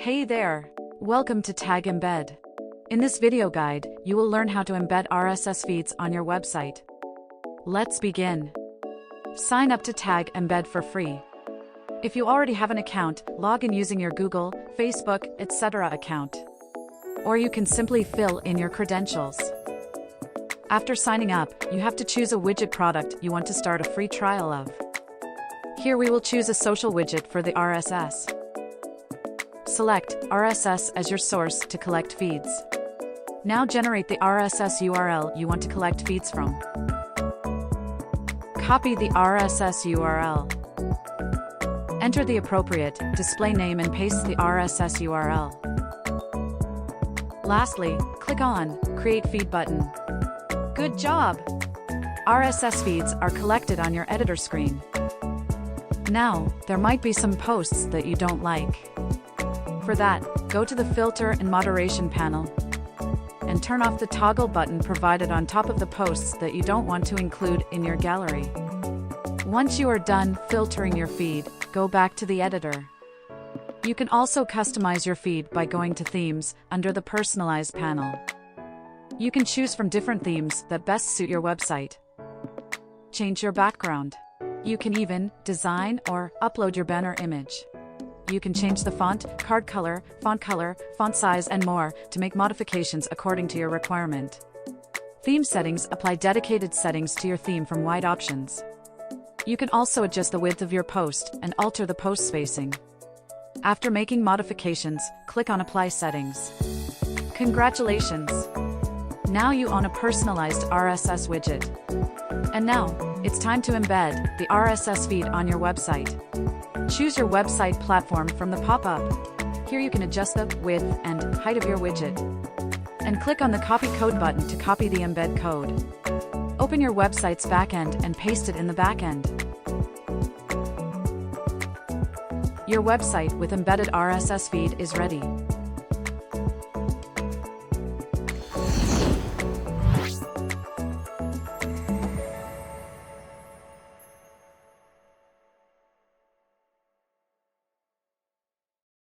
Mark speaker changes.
Speaker 1: Hey there! Welcome to Tagembed. In this video guide, you will learn how to embed RSS feeds on your website. Let's begin. Sign up to Tagembed for free. If you already have an account, log in using your Google, Facebook, etc. account. Or you can simply fill in your credentials. After signing up, you have to choose a widget product you want to start a free trial of. Here we will choose a social widget for the RSS. Select RSS as your source to collect feeds. Now generate the RSS URL you want to collect feeds from. Copy the RSS URL. Enter the appropriate display name and paste the RSS URL. Lastly, click on Create Feed button. Good job! RSS feeds are collected on your editor screen. Now, there might be some posts that you don't like. For that, go to the Filter and Moderation panel and turn off the toggle button provided on top of the posts that you don't want to include in your gallery. Once you are done filtering your feed, go back to the editor. You can also customize your feed by going to Themes under the Personalize panel. You can choose from different themes that best suit your website. Change your background. You can even design or upload your banner image. You can change the font, card color, font size and more to make modifications according to your requirement. Theme settings apply dedicated settings to your theme from wide options. You can also adjust the width of your post and alter the post spacing. After making modifications, click on Apply Settings. Congratulations! Now you own a personalized RSS widget. And now, it's time to embed the RSS feed on your website. Choose your website platform from the pop-up. Here you can adjust the width and height of your widget. And click on the Copy Code button to copy the embed code. Open your website's backend and paste it in the backend. Your website with embedded RSS feed is ready.